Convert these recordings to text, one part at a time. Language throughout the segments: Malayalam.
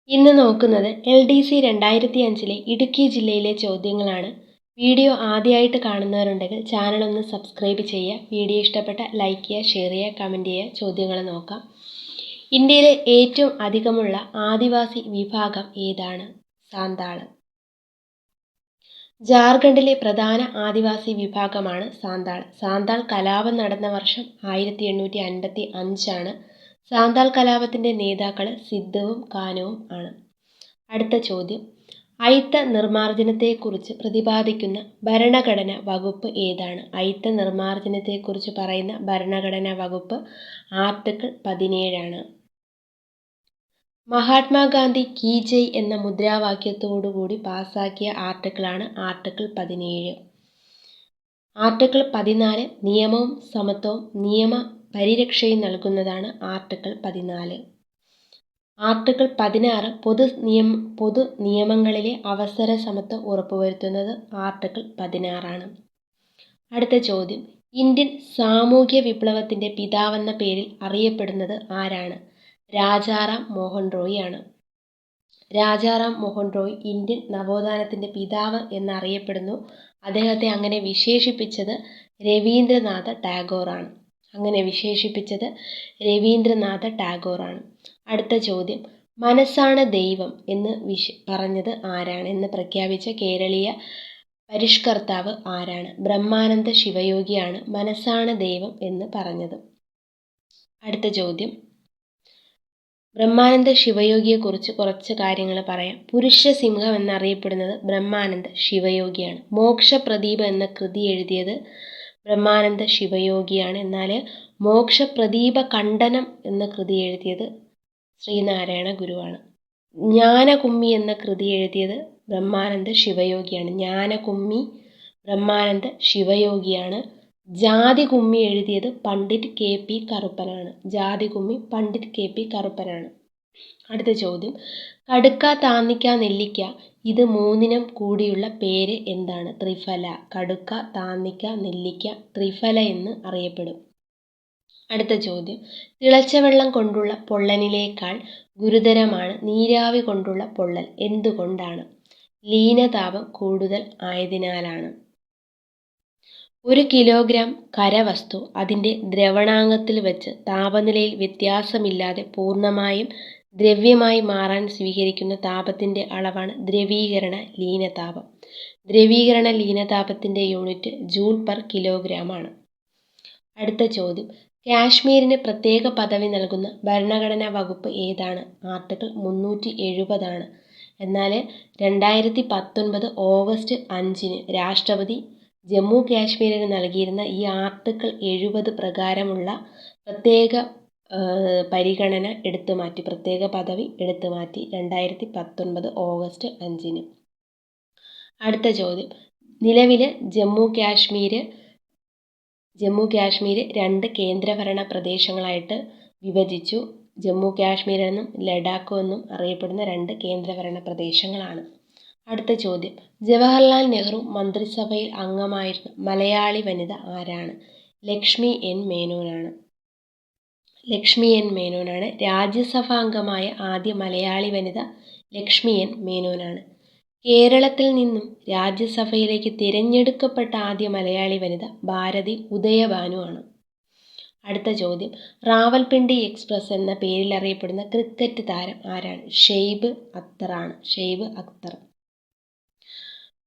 ഇന്ന് നോക്കുന്നത് LDC 2005 ഇടുക്കി ജില്ലയിലെ ചോദ്യങ്ങളാണ്. വീഡിയോ ആദ്യമായിട്ട് കാണുന്നവരുണ്ടെങ്കിൽ ചാനൽ ഒന്ന് സബ്സ്ക്രൈബ് ചെയ്യുക. വീഡിയോ ഇഷ്ടപ്പെട്ട ലൈക്ക് ചെയ്യുക, ഷെയർ ചെയ്യുക, കമൻറ്റ് ചെയ്യുക. ചോദ്യങ്ങൾ നോക്കാം. ഇന്ത്യയിലെ ഏറ്റവും അധികമുള്ള ആദിവാസി വിഭാഗം ഏതാണ്? സാന്താൾ. ജാർഖണ്ഡിലെ പ്രധാന ആദിവാസി വിഭാഗമാണ് സാന്താൾ. സാന്താൾ കലാപം നടന്ന വർഷം 1855 സാന്താൾ കലാപത്തിൻ്റെ നേതാക്കൾ സിദ്ധുവും കാനുവും ആണ്. അടുത്ത ചോദ്യം, അയിത്ത നിർമ്മാർജ്ജനത്തെക്കുറിച്ച് പ്രതിപാദിക്കുന്ന ഭരണഘടനാ വകുപ്പ് ഏതാണ്? അയിത്ത നിർമ്മാർജ്ജനത്തെക്കുറിച്ച് പറയുന്ന ഭരണഘടനാ വകുപ്പ് ആർട്ടിക്കിൾ 17 മഹാത്മാഗാന്ധി കി ജയ് എന്ന മുദ്രാവാക്യത്തോടുകൂടി പാസാക്കിയ ആർട്ടിക്കിളാണ് ആർട്ടിക്കിൾ 17. ആർട്ടിക്കിൾ 14 നിയമവും സമത്വവും നിയമ പരിരക്ഷയും നൽകുന്നതാണ് ആർട്ടിക്കിൾ 14. ആർട്ടിക്കിൾ 16 പൊതു നിയമങ്ങളിലെ അവസര സമത്വം ഉറപ്പുവരുത്തുന്നത് ആർട്ടിക്കിൾ 16. അടുത്ത ചോദ്യം, ഇന്ത്യൻ സാമൂഹ്യ വിപ്ലവത്തിൻ്റെ പിതാവെന്ന പേരിൽ അറിയപ്പെടുന്നത് ആരാണ്? രാജാറാം മോഹൻ റോയ് ആണ്. രാജാറാം മോഹൻ റോയ് ഇന്ത്യൻ നവോത്ഥാനത്തിൻ്റെ പിതാവ് എന്നറിയപ്പെടുന്നു. അദ്ദേഹത്തെ അങ്ങനെ വിശേഷിപ്പിച്ചത് രവീന്ദ്രനാഥ ടാഗോറാണ്. അടുത്ത ചോദ്യം, മനസ്സാണ് ദൈവം എന്ന് പറഞ്ഞത് ആരാണ് എന്ന് പ്രഖ്യാപിച്ച കേരളീയ പരിഷ്കർത്താവ് ആരാണ്? ബ്രഹ്മാനന്ദ ശിവയോഗിയാണ് മനസ്സാണ് ദൈവം എന്ന് പറഞ്ഞത്. അടുത്ത ചോദ്യം, ബ്രഹ്മാനന്ദ ശിവയോഗിയെക്കുറിച്ച് കുറച്ച് കാര്യങ്ങൾ പറയാം. പുരുഷസിംഹം എന്നറിയപ്പെടുന്നത് ബ്രഹ്മാനന്ദ ശിവയോഗിയാണ്. മോക്ഷപ്രദീപം എന്ന കൃതി എഴുതിയത് ബ്രഹ്മാനന്ദ ശിവയോഗിയാണ്. എന്നാൽ മോക്ഷപ്രദീപ ഖണ്ഡനം എന്ന കൃതി എഴുതിയത് ശ്രീനാരായണ ഗുരുവാണ്. ജ്ഞാനകുമ്മി എന്ന കൃതി എഴുതിയത് ബ്രഹ്മാനന്ദ ശിവയോഗിയാണ്. ജ്ഞാനകുമ്മി ബ്രഹ്മാനന്ദ ശിവയോഗിയാണ്. ജാതി കുമ്മി എഴുതിയത് പണ്ഡിറ്റ് KP കറുപ്പനാണ്. അടുത്ത ചോദ്യം, കടുക്ക, താന്നിക്ക, നെല്ലിക്ക ഇത് മൂന്നിനും കൂടിയുള്ള പേര് എന്താണ്? ത്രിഫല. കടുക്ക, താന്നിക്ക, നെല്ലിക്ക ത്രിഫല എന്ന് അറിയപ്പെടും. അടുത്ത ചോദ്യം, തിളച്ച വെള്ളം കൊണ്ടുള്ള പൊള്ളലിനേക്കാൾ ഗുരുതരമാണ് നീരാവി കൊണ്ടുള്ള പൊള്ളൽ. എന്തുകൊണ്ടാണ്? ലീനതാപം കൂടുതൽ ആയതിനാലാണ്. 1 കിലോഗ്രാം ഖരവസ്തു അതിൻ്റെ ദ്രവണാങ്കത്തിൽ വെച്ച് താപനിലയിൽ വ്യത്യാസമില്ലാതെ പൂർണ്ണമായും ദ്രവ്യമായി മാറാൻ സ്വീകരിക്കുന്ന താപത്തിൻ്റെ അളവാണ് ദ്രവീകരണ ലീനതാപം. ദ്രവീകരണ ലീനതാപത്തിൻ്റെ യൂണിറ്റ് ജൂൾ/കിലോഗ്രാം ആണ്. അടുത്ത ചോദ്യം, കാശ്മീരിന് പ്രത്യേക പദവി നൽകുന്ന ഭരണഘടനാ വകുപ്പ് ഏതാണ്? ആർട്ടിക്കിൾ 370 ആണ്. എന്നാൽ 2019 ഓഗസ്റ്റ് 5 രാഷ്ട്രപതി ജമ്മു കാശ്മീരിന് നൽകിയിരുന്ന ഈ ആർട്ടിക്കിൾ 70 പ്രകാരമുള്ള പ്രത്യേക പരിഗണന പ്രത്യേക പദവി എടുത്തുമാറ്റി 2019 ഓഗസ്റ്റ് 5. അടുത്ത ചോദ്യം, നിലവിൽ ജമ്മു കാശ്മീർ 2 കേന്ദ്രഭരണ പ്രദേശങ്ങളായിട്ട് വിഭജിച്ചു. ജമ്മു കാശ്മീർ എന്നും ലഡാക്ക് എന്നും അറിയപ്പെടുന്ന 2 കേന്ദ്രഭരണ പ്രദേശങ്ങളാണ്. അടുത്ത ചോദ്യം, ജവഹർലാൽ നെഹ്റു മന്ത്രിസഭയിൽ അംഗമായിരുന്ന മലയാളി വനിത ആരാണ്? ലക്ഷ്മി എൻ മേനോനാണ്. രാജ്യസഭാംഗമായ ആദ്യ മലയാളി വനിത ലക്ഷ്മി എൻ മേനോനാണ്. കേരളത്തിൽ നിന്നും രാജ്യസഭയിലേക്ക് തിരഞ്ഞെടുക്കപ്പെട്ട ആദ്യ മലയാളി വനിത ഭാരതി ഉദയഭാനു ആണ്. അടുത്ത ചോദ്യം, റാവൽപിണ്ടി എക്സ്പ്രസ് എന്ന പേരിൽ അറിയപ്പെടുന്ന ക്രിക്കറ്റ് താരം ആരാണ്? ഷെയ്ബ് അക്തർ.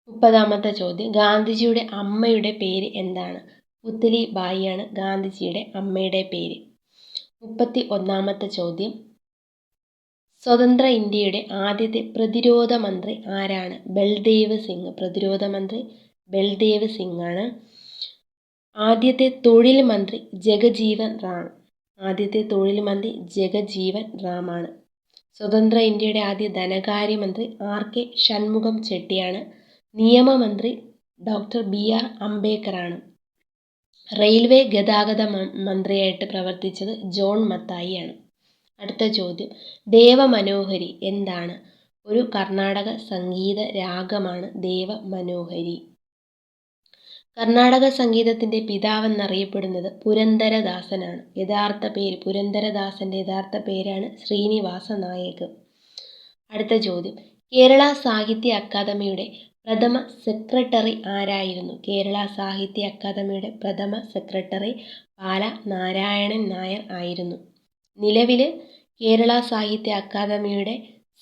30ാമത്തെ ചോദ്യം, ഗാന്ധിജിയുടെ അമ്മയുടെ പേര് എന്താണ്? പുത്ലി ബായിയാണ് ഗാന്ധിജിയുടെ അമ്മയുടെ പേര്. 31ാമത്തെ ചോദ്യം, സ്വതന്ത്ര ഇന്ത്യയുടെ ആദ്യത്തെ പ്രതിരോധ മന്ത്രി ആരാണ്? ബൽദേവ് സിംഗ് ആണ്. ആദ്യത്തെ തൊഴിൽ മന്ത്രി ജഗജീവൻ റാം ആണ്. സ്വതന്ത്ര ഇന്ത്യയുടെ ആദ്യ ധനകാര്യമന്ത്രി RK ഷൺമുഖം ചെട്ടിയാണ്. നിയമമന്ത്രി ഡോക്ടർ BR അംബേദ്കർ ആണ്. റെയിൽവേ ഗതാഗത മന്ത്രിയായിട്ട് പ്രവർത്തിച്ചത് ജോൺ മത്തായി ആണ്. അടുത്ത ചോദ്യം, ദേവമനോഹരി എന്താണ്? ഒരു കർണാടക സംഗീത രാഗമാണ് ദേവമനോഹരി. കർണാടക സംഗീതത്തിൻ്റെ പിതാവെന്നറിയപ്പെടുന്നത് പുരന്ദരദാസനാണ്. പുരന്ദരദാസൻ്റെ യഥാർത്ഥ പേരാണ് ശ്രീനിവാസ നായക്. അടുത്ത ചോദ്യം, കേരള സാഹിത്യ അക്കാദമിയുടെ പ്രഥമ സെക്രട്ടറി ആരായിരുന്നു? കേരള സാഹിത്യ അക്കാദമിയുടെ പ്രഥമ സെക്രട്ടറി പാല നാരായണൻ നായർ ആയിരുന്നു. നിലവിൽ കേരള സാഹിത്യ അക്കാദമിയുടെ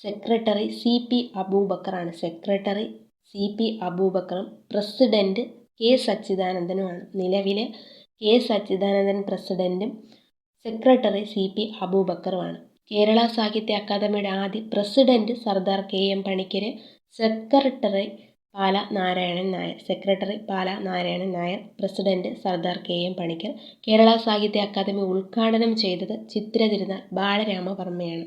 സെക്രട്ടറി CP അബൂബക്കറാണ്. സെക്രട്ടറി CP അബൂബക്കറും പ്രസിഡന്റ് K സച്ചിദാനന്ദനുമാണ്. നിലവിൽ K സച്ചിദാനന്ദൻ പ്രസിഡന്റും സെക്രട്ടറി CP അബൂബക്കറുമാണ്. കേരള സാഹിത്യ അക്കാദമിയുടെ ആദ്യ president Sardar KM Panikkar, secretary Pala Narayanan Nair. Secretary Pala Narayanan Nair, president Sardar KM Panikkar. Kerala Sahitya Akademi ഉദ്ഘാടനം ചെയ്തത് ചിത്തിര തിരുനാൾ ബാലരാമവർമ്മയാണ്.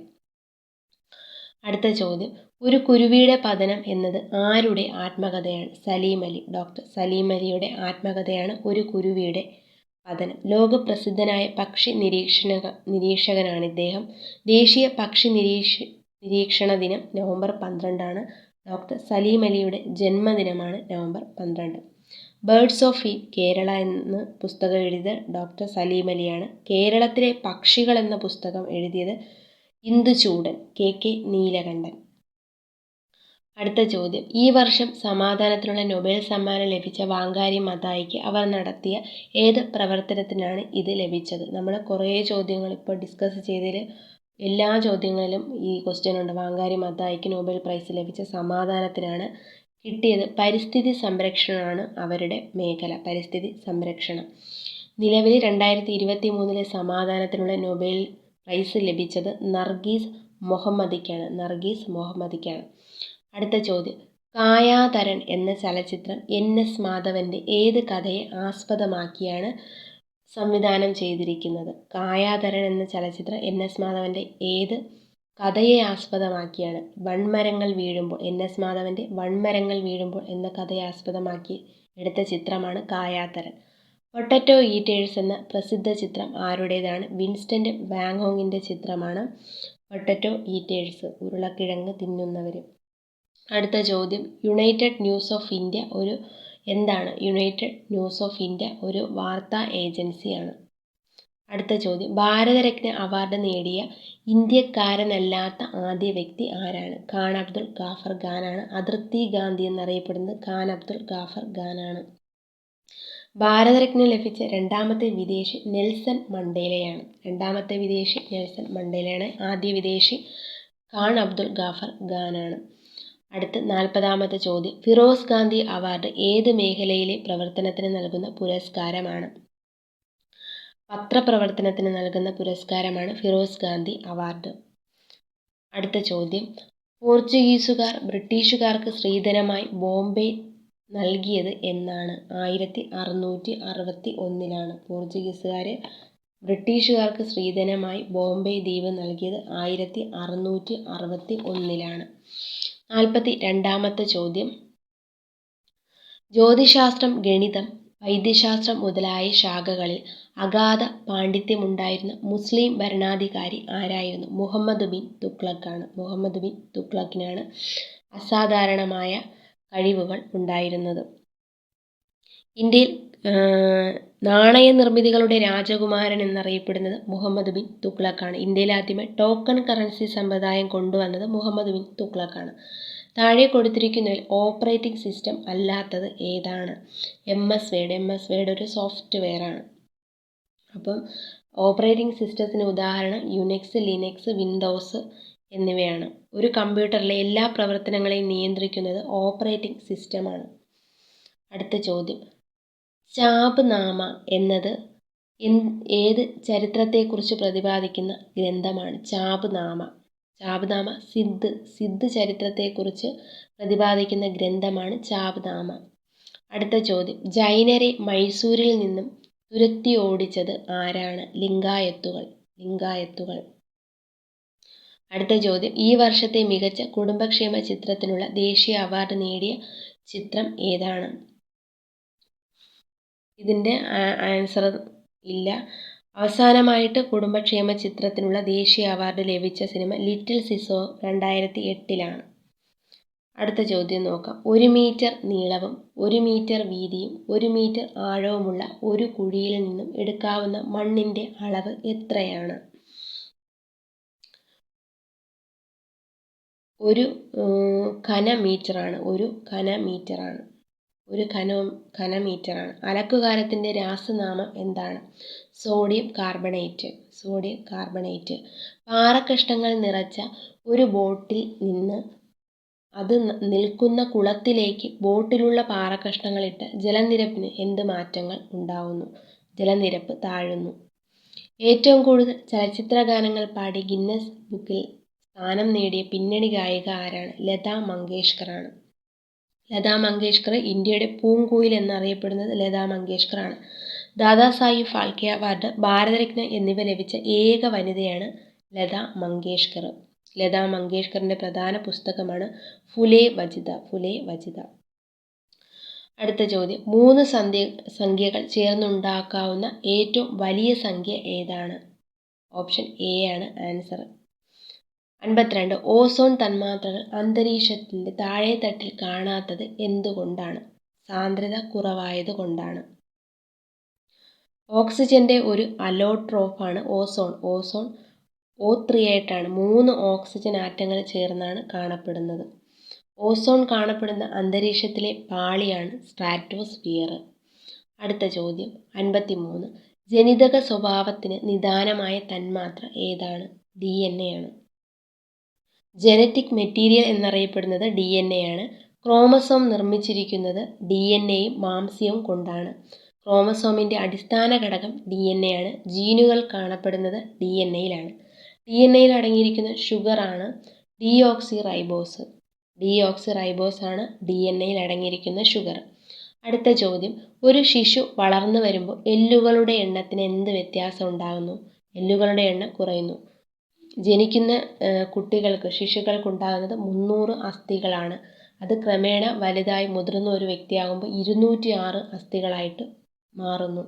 അടുത്ത ചോദ്യം, ഒരു കുരുവിയുടെ പതനം എന്നത് ആരുടെ ആത്മകഥയാണ്? സലീം അലി. ഡോക്ടർ സലീം അലിയുടെ ആത്മകഥയാണ് ഒരു കുരുവിയുടെ പതനം. ലോകപ്രസിദ്ധനായ പക്ഷി നിരീക്ഷകനാണ് ഇദ്ദേഹം. ദേശീയ പക്ഷി നിരീക്ഷണ ദിനം നവംബർ 12 ഡോക്ടർ സലീം അലിയുടെ ജന്മദിനമാണ് നവംബർ 12. ബേർഡ്സ് ഓഫ് കേരള എന്ന പുസ്തകം എഴുതിയത് ഡോക്ടർ സലീം അലിയാണ്. കേരളത്തിലെ പക്ഷികൾ എന്ന പുസ്തകം എഴുതിയത് ഇന്ദുചൂടൻ, KK നീലകണ്ഠൻ. അടുത്ത ചോദ്യം, ഈ വർഷം സമാധാനത്തിനുള്ള നൊബേൽ സമ്മാനം ലഭിച്ച വാങ്കാരി മതായിക്ക് അവർ നടത്തിയ ഏത് പ്രവർത്തനത്തിനാണ് ഇത് ലഭിച്ചത്? നമ്മൾ കുറേ ചോദ്യങ്ങൾ ഇപ്പോൾ ഡിസ്കസ് ചെയ്തതിൽ എല്ലാ ചോദ്യങ്ങളിലും ഈ ക്വസ്റ്റ്യൻ ഉണ്ട്. വാങ്കാരി മതായിക്ക് നൊബേൽ പ്രൈസ് ലഭിച്ച സമാധാനത്തിനാണ് കിട്ടിയത്. പരിസ്ഥിതി സംരക്ഷണമാണ് അവരുടെ മേഖല. പരിസ്ഥിതി സംരക്ഷണം. നിലവിൽ 2023 സമാധാനത്തിനുള്ള നൊബേൽ പ്രൈസ് ലഭിച്ചത് നർഗീസ് മുഹമ്മദിക്കാണ്. അടുത്ത ചോദ്യം, കായാതരൻ എന്ന ചലച്ചിത്രം NS മാധവൻ്റെ ഏത് കഥയെ ആസ്പദമാക്കിയാണ് സംവിധാനം ചെയ്തിരിക്കുന്നത്? കായാതരൻ എന്ന ചലച്ചിത്രം NS മാധവൻ്റെ ഏത് കഥയെ ആസ്പദമാക്കിയാണ്? വൻമരങ്ങൾ വീഴുമ്പോൾ, NS മാധവൻ്റെ വൻമരങ്ങൾ വീഴുമ്പോൾ എന്ന കഥയെ ആസ്പദമാക്കി എടുത്ത ചിത്രമാണ് കായാതരൻ. പൊട്ടറ്റോ ഈറ്റേഴ്സ് എന്ന പ്രസിദ്ധ ചിത്രം ആരുടേതാണ്? വിൻസ്റ്റന്റ് വാങ്ങോങ്ങിൻ്റെ ചിത്രമാണ് പൊട്ടറ്റോ ഈറ്റേഴ്സ്, ഉരുളക്കിഴങ്ങ് തിന്നുന്നവർ. അടുത്ത ചോദ്യം, യുണൈറ്റഡ് ന്യൂസ് ഓഫ് ഇന്ത്യ ഒരു വാർത്താ ഏജൻസിയാണ്. അടുത്ത ചോദ്യം, ഭാരതരത്ന അവാർഡ് നേടിയ ഇന്ത്യക്കാരനല്ലാത്ത ആദ്യ വ്യക്തി ആരാണ്? ഖാൻ അബ്ദുൽ ഗാഫർ ഖാനാണ്. അതിർത്തി ഗാന്ധി എന്നറിയപ്പെടുന്നത് ഖാൻ അബ്ദുൽ ഗാഫർ ഖാനാണ്. ഭാരതരത്ന ലഭിച്ച രണ്ടാമത്തെ വിദേശി നെൽസൺ മണ്ടേലയാണ്. ആദ്യ വിദേശി ഖാൻ അബ്ദുൽ ഗാഫർ ഖാനാണ്. അടുത്ത 40ാമത്തെ ചോദ്യം, ഫിറോസ് ഗാന്ധി അവാർഡ് ഏത് മേഖലയിലെ പ്രവർത്തനത്തിന് നൽകുന്ന പുരസ്കാരമാണ്? പത്രപ്രവർത്തനത്തിന് നൽകുന്ന പുരസ്കാരമാണ് ഫിറോസ് ഗാന്ധി അവാർഡ്. അടുത്ത ചോദ്യം, പോർച്ചുഗീസുകാർ ബ്രിട്ടീഷുകാർക്ക് സ്ത്രീധനമായി ബോംബെ നൽകിയത് എന്നാണ്? 1661. പോർച്ചുഗീസുകാർ ബ്രിട്ടീഷുകാർക്ക് സ്ത്രീധനമായി ബോംബെ ദ്വീപ് നൽകിയത് 1661. 42ാമത്തെ ചോദ്യം, ജ്യോതിശാസ്ത്രം, ഗണിതം, വൈദ്യശാസ്ത്രം മുതലായ ശാഖകളിൽ അഗാധ പാണ്ഡിത്യമുണ്ടായിരുന്ന മുസ്ലിം ഭരണാധികാരി ആരായിരുന്നു? മുഹമ്മദ് ബിൻ തുഗ്ലക്കിനാണ് അസാധാരണമായ കഴിവുകൾ ഉണ്ടായിരുന്നത്. ഇന്ത്യയിൽ നാണയ നിർമ്മിതികളുടെ രാജകുമാരൻ എന്നറിയപ്പെടുന്നത് മുഹമ്മദ് ബിൻ തുഗ്ലക്കാണ്. ഇന്ത്യയിൽ ആദ്യമായി ടോക്കൺ കറൻസി സമ്പ്രദായം കൊണ്ടുവന്നത് മുഹമ്മദ് ബിൻ തുഗ്ലക്കാണ്. താഴെ കൊടുത്തിരിക്കുന്നതിൽ ഓപ്പറേറ്റിംഗ് സിസ്റ്റം അല്ലാത്തത് ഏതാണ്? MS വേഡ് ഒരു സോഫ്റ്റ്വെയറാണ്. അപ്പം ഓപ്പറേറ്റിംഗ് സിസ്റ്റത്തിന് ഉദാഹരണം യുനെക്സ്, ലിനക്സ്, വിൻഡോസ് എന്നിവയാണ്. ഒരു കമ്പ്യൂട്ടറിലെ എല്ലാ പ്രവർത്തനങ്ങളെയും നിയന്ത്രിക്കുന്നത് ഓപ്പറേറ്റിംഗ് സിസ്റ്റമാണ്. അടുത്ത ചോദ്യം, ചാബ്നാമ എന്നത് ഏത് ചരിത്രത്തെക്കുറിച്ച് പ്രതിപാദിക്കുന്ന ഗ്രന്ഥമാണ്? ചാബ്നാമ സിദ്ധ് ചരിത്രത്തെക്കുറിച്ച് പ്രതിപാദിക്കുന്ന ഗ്രന്ഥമാണ് ചാബ്നാമ. അടുത്ത ചോദ്യം, ജൈനരെ മൈസൂരിൽ നിന്നും തുരത്തി ഓടിച്ചത് ആരാണ്? ലിംഗായത്തുകൾ. അടുത്ത ചോദ്യം, ഈ വർഷത്തെ മികച്ച കുടുംബക്ഷേമ ചിത്രത്തിനുള്ള ദേശീയ അവാർഡ് നേടിയ ചിത്രം ഏതാണ്? ഇതിൻ്റെ ആൻസർ ഇല്ല. അവസാനമായിട്ട് കുടുംബക്ഷേമ ചിത്രത്തിനുള്ള ദേശീയ അവാർഡ് ലഭിച്ച സിനിമ ലിറ്റിൽ സിസോ 2008. അടുത്ത ചോദ്യം നോക്കാം, 1 മീറ്റർ നീളവും 1 മീറ്റർ വീതിയും 1 മീറ്റർ ആഴവുമുള്ള ഒരു കുഴിയിൽ നിന്നും എടുക്കാവുന്ന മണ്ണിൻ്റെ അളവ് എത്രയാണ്? ഒരു ഘനമീറ്ററാണ്. ഒരു ഘനമീറ്ററാണ്. അലക്കുകാരത്തിൻ്റെ രാസനാമം എന്താണ്? Sodium carbonate. പാറക്കഷ്ണങ്ങൾ നിറച്ച ഒരു ബോട്ടിൽ നിന്ന് അത് നിൽക്കുന്ന കുളത്തിലേക്ക് ബോട്ടിലുള്ള പാറക്കഷ്ണങ്ങളിട്ട് ജലനിരപ്പിന് എന്ത് മാറ്റങ്ങൾ ഉണ്ടാവുന്നു? ജലനിരപ്പ് താഴുന്നു. ഏറ്റവും കൂടുതൽ ചലച്ചിത്ര ഗാനങ്ങൾ പാടി ഗിന്നസ് ബുക്കിൽ സ്ഥാനം നേടിയ പിന്നണി ഗായിക ആരാണ്? ലതാ മങ്കേഷ്കറാണ്. ലതാ മങ്കേഷ്കർ ഇന്ത്യയുടെ പൂങ്കുയിൽ എന്നറിയപ്പെടുന്നത് ലതാ മങ്കേഷ്കറാണ്. ദാദാസാഹിബ് ഫാൽക്കെ അവാർഡ്, ഭാരതരത്ന എന്നിവ ലഭിച്ച ഏക വനിതയാണ് ലതാ മങ്കേഷ്കർ. ലതാ മങ്കേഷ്കറിൻ്റെ പ്രധാന പുസ്തകമാണ് ഫുലെ വജിത. അടുത്ത ചോദ്യം, 3 സംഖ്യകൾ ചേർന്നുണ്ടാക്കാവുന്ന ഏറ്റവും വലിയ സംഖ്യ ഏതാണ്? ഓപ്ഷൻ എ ആണ് ആൻസർ. 52. ഓസോൺ തന്മാത്രകൾ അന്തരീക്ഷത്തിൻ്റെ താഴെത്തട്ടിൽ കാണാത്തത് എന്തുകൊണ്ടാണ്? സാന്ദ്രത കുറവായതുകൊണ്ടാണ്. ഓക്സിജന്റെ ഒരു അലോട്രോപ്പാണ് ഓസോൺ. O3 ആയിട്ടാണ് 3 ഓക്സിജൻ ആറ്റങ്ങൾ ചേർന്നാണ് കാണപ്പെടുന്നത്. ഓസോൺ കാണപ്പെടുന്ന അന്തരീക്ഷത്തിലെ പാളിയാണ് സ്ട്രാറ്റോസ്ഫിയർ. അടുത്ത ചോദ്യം, 53. ജനിതക സ്വഭാവത്തിന് നിദാനമായ തന്മാത്ര ഏതാണ്? DNA ആണ്. ജനറ്റിക് മെറ്റീരിയൽ എന്നറിയപ്പെടുന്നത് DNA ആണ്. ക്രോമസോം നിർമ്മിച്ചിരിക്കുന്നത് DNA-യും മാംസ്യവും കൊണ്ടാണ്. ക്രോമസോമിൻ്റെ അടിസ്ഥാന ഘടകം DNA ആണ്. ജീനുകൾ കാണപ്പെടുന്നത് DNA-യിലാണ്. DNA-യിൽ അടങ്ങിയിരിക്കുന്ന ഷുഗറാണ് ഡീഓക്സിറൈബോസ് ആണ് DNA-യിൽ അടങ്ങിയിരിക്കുന്ന ഷുഗർ. അടുത്ത ചോദ്യം, ഒരു ശിശു വളർന്നു വരുമ്പോൾ എല്ലുകളുടെ എണ്ണത്തിന് എന്ത് വ്യത്യാസം ഉണ്ടാകുന്നു? എല്ലുകളുടെ എണ്ണം കുറയുന്നു. ജനിക്കുന്ന ശിശുക്കൾക്കുണ്ടാകുന്നത് 300 അസ്ഥികളാണ്. അത് ക്രമേണ വലുതായി മുതിർന്ന ഒരു വ്യക്തിയാകുമ്പോൾ 206 അസ്ഥികളായിട്ട് മാറുന്നു.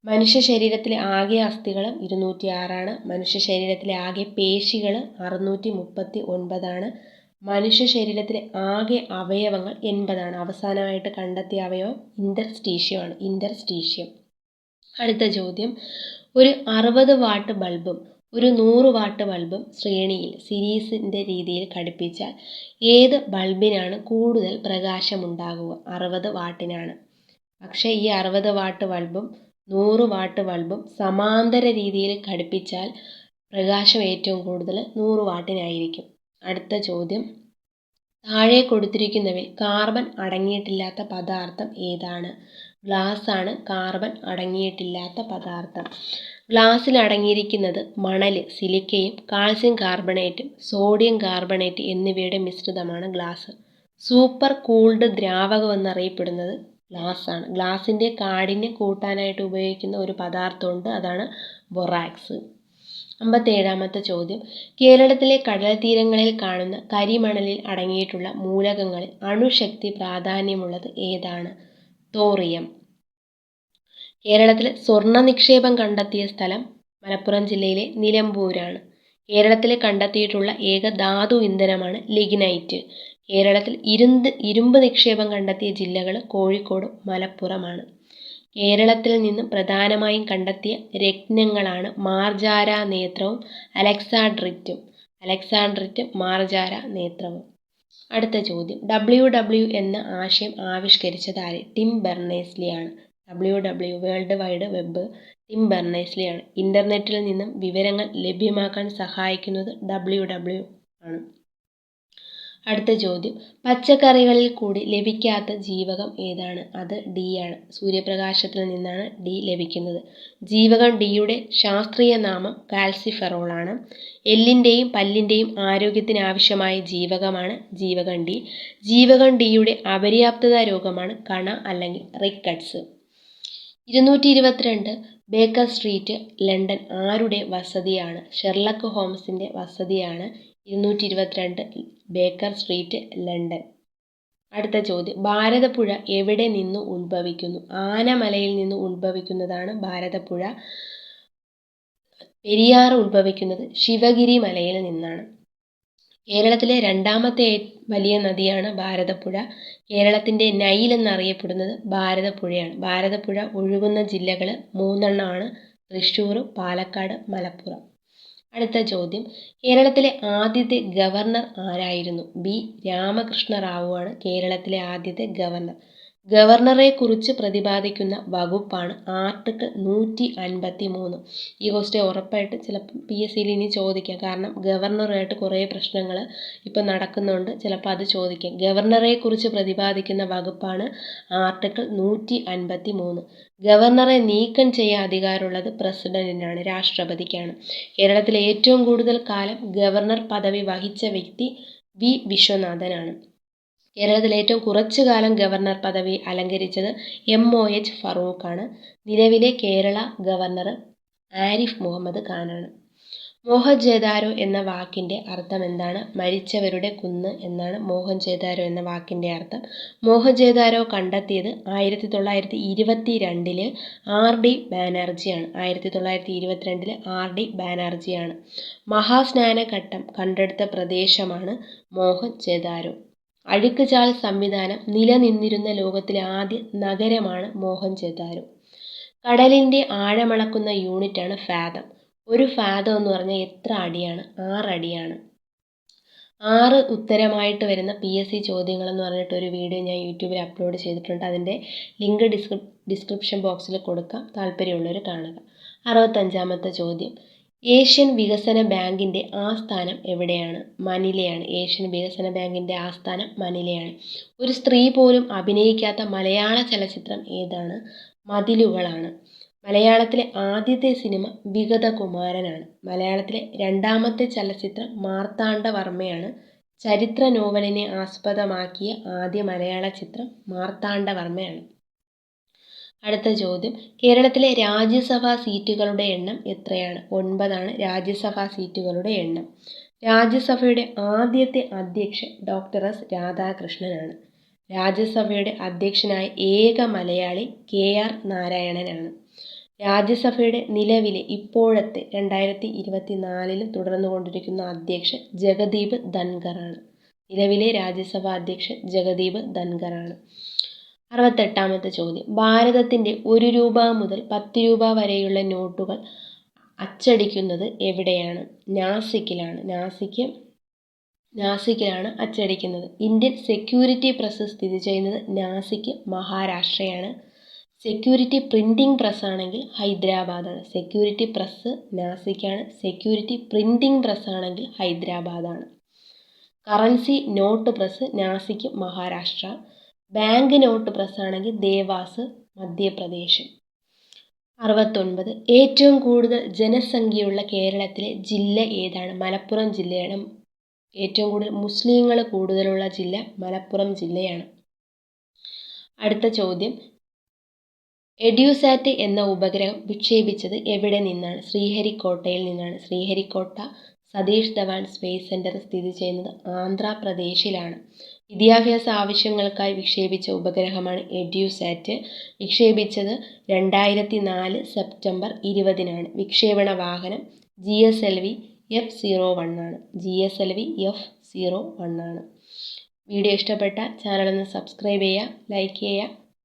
മനുഷ്യ ശരീരത്തിലെ ആകെ അസ്ഥികൾ 206 മനുഷ്യ ശരീരത്തിലെ ആകെ പേശികൾ 639 മനുഷ്യ ശരീരത്തിലെ ആകെ അവയവങ്ങൾ 80 അവസാനമായിട്ട് കണ്ടെത്തിയ അവയവം ഇൻ്റർസ്റ്റീഷ്യം. അടുത്ത ചോദ്യം, ഒരു 60 വാട്ട് ബൾബും ഒരു 100 വാട്ട് ബൾബും ശ്രേണിയിൽ സീരീസിൻ്റെ രീതിയിൽ ഘടിപ്പിച്ചാൽ ഏത് ബൾബിനാണ് കൂടുതൽ പ്രകാശമുണ്ടാകുക? 60 വാട്ടിനാണ്. പക്ഷേ ഈ 60 വാട്ട് ബൾബും 100 വാട്ട് ബൾബും സമാന്തര രീതിയിൽ ഘടിപ്പിച്ചാൽ പ്രകാശം ഏറ്റവും കൂടുതൽ 100 വാട്ടിനായിരിക്കും. അടുത്ത ചോദ്യം, താഴെ കൊടുത്തിരിക്കുന്നവയിൽ കാർബൺ അടങ്ങിയിട്ടില്ലാത്ത പദാർത്ഥം ഏതാണ്? ഗ്ലാസ് ആണ് കാർബൺ അടങ്ങിയിട്ടില്ലാത്ത പദാർത്ഥം. ഗ്ലാസ്സിൽ അടങ്ങിയിരിക്കുന്നത് മണൽ, സിലിക്കയും കാൽസ്യം കാർബണേറ്റും സോഡിയം കാർബണേറ്റ് എന്നിവയുടെ മിശ്രിതമാണ് ഗ്ലാസ്. സൂപ്പർ കൂൾഡ് ദ്രാവകം എന്നറിയപ്പെടുന്നത് ഗ്ലാസ് ആണ്. ഗ്ലാസിൻ്റെ കാഠിന്യം കൂട്ടാനായിട്ട് ഉപയോഗിക്കുന്ന ഒരു പദാർത്ഥമുണ്ട്, അതാണ് ബൊറാക്സ്. 57-ാമത്തെ ചോദ്യം, കേരളത്തിലെ കടൽ തീരങ്ങളിൽ കാണുന്ന കരിമണലിൽ അടങ്ങിയിട്ടുള്ള മൂലകങ്ങളിൽ അണുശക്തി പ്രാധാന്യമുള്ളത് ഏതാണ്? തോറിയം. കേരളത്തിൽ സ്വർണ്ണ നിക്ഷേപം കണ്ടെത്തിയ സ്ഥലം മലപ്പുറം ജില്ലയിലെ നിലമ്പൂരാണ്. കേരളത്തിൽ കണ്ടെത്തിയിട്ടുള്ള ഏക ധാതു ഇന്ധനമാണ് ലിഗ്നൈറ്റ്. കേരളത്തിൽ ഇരുമ്പ് നിക്ഷേപം കണ്ടെത്തിയ ജില്ലകൾ കോഴിക്കോടും മലപ്പുറമാണ്. കേരളത്തിൽ നിന്നും പ്രധാനമായും കണ്ടെത്തിയ രത്നങ്ങളാണ് മാർജാര നേത്രവും അലക്സാൻഡ്രിറ്റും മാർജാര നേത്രവും. അടുത്ത ചോദ്യം, WW എന്ന ആശയം ആവിഷ്കരിച്ചത് ആര്? ടിം ബെർണേഴ്സ്ലി ആണ്. WW world wide web Tim Berners Lee ആണ്. ഇൻ്റർനെറ്റിൽ നിന്നും വിവരങ്ങൾ ലഭ്യമാക്കാൻ സഹായിക്കുന്നത് WW ആണ്. അടുത്ത ചോദ്യം, പച്ചക്കറികളിൽ കൂടി ലഭിക്കാത്ത ജീവകം ഏതാണ്? അത് D ആണ്. സൂര്യപ്രകാശത്തിൽ നിന്നാണ് D ലഭിക്കുന്നത്. ജീവകം Dയുടെ ശാസ്ത്രീയ നാമം കാൽസിഫെറോൾ ആണ്. എല്ലിൻ്റെയും പല്ലിൻ്റെയും ആരോഗ്യത്തിന് ആവശ്യമായ ജീവകമാണ് ജീവകം D. ജീവകം Dയുടെ അപര്യാപ്തത രോഗമാണ് കണ അല്ലെങ്കിൽ റിക്കറ്റ്സ്. 222 ബേക്കർ സ്ട്രീറ്റ്, ലണ്ടൻ ആരുടെ വസതിയാണ്? ഷെർലക് ഹോംസിൻ്റെ വസതിയാണ് 222 ബേക്കർ സ്ട്രീറ്റ്, ലണ്ടൻ. അടുത്ത ചോദ്യം, ഭാരതപ്പുഴ എവിടെ നിന്ന് ഉത്ഭവിക്കുന്നു? ആനമലയിൽ നിന്ന് ഉത്ഭവിക്കുന്നതാണ് ഭാരതപ്പുഴ. പെരിയാർ ഉത്ഭവിക്കുന്നത് ശിവഗിരി മലയിൽ നിന്നാണ്. കേരളത്തിലെ 2ാമത്തെ വലിയ നദിയാണ് ഭാരതപ്പുഴ. കേരളത്തിൻ്റെ നൈൽ എന്നറിയപ്പെടുന്നത് ഭാരതപ്പുഴയാണ്. ഭാരതപ്പുഴ ഒഴുകുന്ന ജില്ലകൾ 3 തൃശ്ശൂർ, പാലക്കാട്, മലപ്പുറം. അടുത്ത ചോദ്യം, കേരളത്തിലെ ആദ്യത്തെ ഗവർണർ ആരായിരുന്നു? ബി. രാമകൃഷ്ണ റാവു ആണ് കേരളത്തിലെ ആദ്യത്തെ ഗവർണർ. ഗവർണറെ കുറിച്ച് പ്രതിപാദിക്കുന്ന വകുപ്പാണ് ആർട്ടിക്കിൾ 153. ഈ ക്വസ്റ്റ്യൻ ഉറപ്പായിട്ട് ചിലപ്പോൾ PSCയിൽ ഇനി ചോദിക്കാം. കാരണം ഗവർണറുമായിട്ട് കുറേ പ്രശ്നങ്ങൾ ഇപ്പം നടക്കുന്നുണ്ട്. ചിലപ്പോൾ അത് ചോദിക്കാം. ഗവർണറെ കുറിച്ച് പ്രതിപാദിക്കുന്ന വകുപ്പാണ് ആർട്ടിക്കിൾ 153. ഗവർണറെ നീക്കം ചെയ്യാൻ അധികാരമുള്ളത് പ്രസിഡന്റിനാണ്, രാഷ്ട്രപതിക്കാണ്. കേരളത്തിലെ ഏറ്റവും കൂടുതൽ കാലം ഗവർണർ പദവി വഹിച്ച വ്യക്തി വി. വിശ്വനാഥനാണ്. കേരളത്തിൽ ഏറ്റവും കുറച്ചു കാലം ഗവർണർ പദവി അലങ്കരിച്ചത് MOH ഫറൂഖാണ്. നിലവിലെ കേരള ഗവർണർ ആരിഫ് മുഹമ്മദ് ഖാനാണ്. മോഹൻജൊദാരോ എന്ന വാക്കിൻ്റെ അർത്ഥം എന്താണ്? മരിച്ചവരുടെ കുന്ന് എന്നാണ് മോഹൻജൊദാരോ എന്ന വാക്കിൻ്റെ അർത്ഥം. മോഹൻജൊദാരോ കണ്ടെത്തിയത് 1922 RD ബാനർജിയാണ്. 1922 RD ബാനർജിയാണ്. മഹാസ്നാനഘട്ടം കണ്ടെടുത്ത പ്രദേശമാണ് മോഹൻജൊദാരോ. അഴുക്കുചാൽ സംവിധാനം നിലനിന്നിരുന്ന ലോകത്തിലെ ആദ്യ നഗരമാണ് മോഹൻജൊദാരോ. കടലിൻ്റെ ആഴമളക്കുന്ന യൂണിറ്റാണ് ഫാദം. ഒരു ഫാദം എന്ന് പറഞ്ഞാൽ എത്ര അടിയാണ്? 6 അടിയാണ്. 6 ഉത്തരമായിട്ട് വരുന്ന PSC ചോദ്യങ്ങൾ എന്ന് പറഞ്ഞിട്ട് ഒരു വീഡിയോ ഞാൻ യൂട്യൂബിൽ അപ്ലോഡ് ചെയ്തിട്ടുണ്ട്. അതിൻ്റെ ലിങ്ക് ഡിസ്ക്രിപ്ഷൻ ബോക്സിൽ കൊടുക്കാം, താല്പര്യമുള്ളവർ കാണുക. 65ാമത്തെ ചോദ്യം, ഏഷ്യൻ വികസന ബാങ്കിൻ്റെ ആസ്ഥാനം എവിടെയാണ്? മനിലയാണ്. ഏഷ്യൻ വികസന ബാങ്കിൻ്റെ ആസ്ഥാനം മനിലയാണ്. ഒരു സ്ത്രീ പോലും അഭിനയിക്കാത്ത മലയാള ചലച്ചിത്രം ഏതാണ്? മതിലുകളാണ്. മലയാളത്തിലെ ആദ്യത്തെ സിനിമ വിഗതകുമാരനാണ്. മലയാളത്തിലെ രണ്ടാമത്തെ ചലച്ചിത്രം മാർത്താണ്ഡവർമ്മയാണ്. ചരിത്ര നോവലിനെ ആസ്പദമാക്കിയ ആദ്യ മലയാള ചിത്രം മാർത്താണ്ഡവർമ്മയാണ്. അടുത്ത ചോദ്യം, കേരളത്തിലെ രാജ്യസഭാ സീറ്റുകളുടെ എണ്ണം എത്രയാണ്? 9 രാജ്യസഭാ സീറ്റുകളുടെ എണ്ണം. രാജ്യസഭയുടെ ആദ്യത്തെ അധ്യക്ഷൻ ഡോക്ടർ എസ് രാധാകൃഷ്ണനാണ്. രാജ്യസഭയുടെ അധ്യക്ഷനായ ഏക മലയാളി KR നാരായണനാണ്. രാജ്യസഭയുടെ നിലവിലെ ഇപ്പോഴത്തെ 2024 തുടർന്നുകൊണ്ടിരിക്കുന്ന അധ്യക്ഷൻ ജഗദീപ് ധൻഖറാണ്. നിലവിലെ രാജ്യസഭാ അധ്യക്ഷൻ ജഗദീപ് ധൻഖറാണ്. 68ാമത്തെ ചോദ്യം, ഭാരതത്തിൻ്റെ 1 രൂപ മുതൽ 10 രൂപ വരെയുള്ള നോട്ടുകൾ അച്ചടിക്കുന്നത് എവിടെയാണ്? നാസിക്കിലാണ്. നാസിക്കിലാണ് അച്ചടിക്കുന്നത്. ഇന്ത്യൻ സെക്യൂരിറ്റി പ്രസ് സ്ഥിതി ചെയ്യുന്നത് നാസിക്, മഹാരാഷ്ട്രയാണ്. സെക്യൂരിറ്റി പ്രിൻറ്റിംഗ് പ്രസ് ആണെങ്കിൽ ഹൈദരാബാദാണ്. സെക്യൂരിറ്റി പ്രസ് നാസിക്കാണ്. സെക്യൂരിറ്റി പ്രിൻറ്റിംഗ് പ്രസ് ആണെങ്കിൽ ഹൈദരാബാദാണ്. Currency note press Nashik, Maharashtra. Bank note press ആണെങ്കിൽ ദേവാസ്, മധ്യപ്രദേശ്. 69, ഏറ്റവും കൂടുതൽ ജനസംഖ്യയുള്ള കേരളത്തിലെ ജില്ല ഏതാണ്? മലപ്പുറം ജില്ലയാണ്. ഏറ്റവും കൂടുതൽ മുസ്ലിങ്ങൾ കൂടുതലുള്ള ജില്ല മലപ്പുറം ജില്ലയാണ്. അടുത്ത ചോദ്യം, എഡ്യൂസാറ്റ് എന്ന ഉപഗ്രഹം വിക്ഷേപിച്ചത് എവിടെ നിന്നാണ്? ശ്രീഹരിക്കോട്ടയിൽ നിന്നാണ്. ശ്രീഹരിക്കോട്ട സതീഷ് ധവാൻ സ്പേസ് സെൻറ്റർ സ്ഥിതി ചെയ്യുന്നത് ആന്ധ്രാപ്രദേശിലാണ്. വിദ്യാഭ്യാസ ആവശ്യങ്ങൾക്കായി വിക്ഷേപിച്ച ഉപഗ്രഹമാണ് എഡ്യൂസാറ്റ്. വിക്ഷേപിച്ചത് 2004 സെപ്റ്റംബർ 20-നാണ്. വിക്ഷേപണ വാഹനം GSLV F-01 ആണ്. GSLV F-01 ആണ്. വീഡിയോ ഇഷ്ടപ്പെട്ട ചാനലൊന്ന് സബ്സ്ക്രൈബ് ചെയ്യുക, ലൈക്ക് ചെയ്യുക.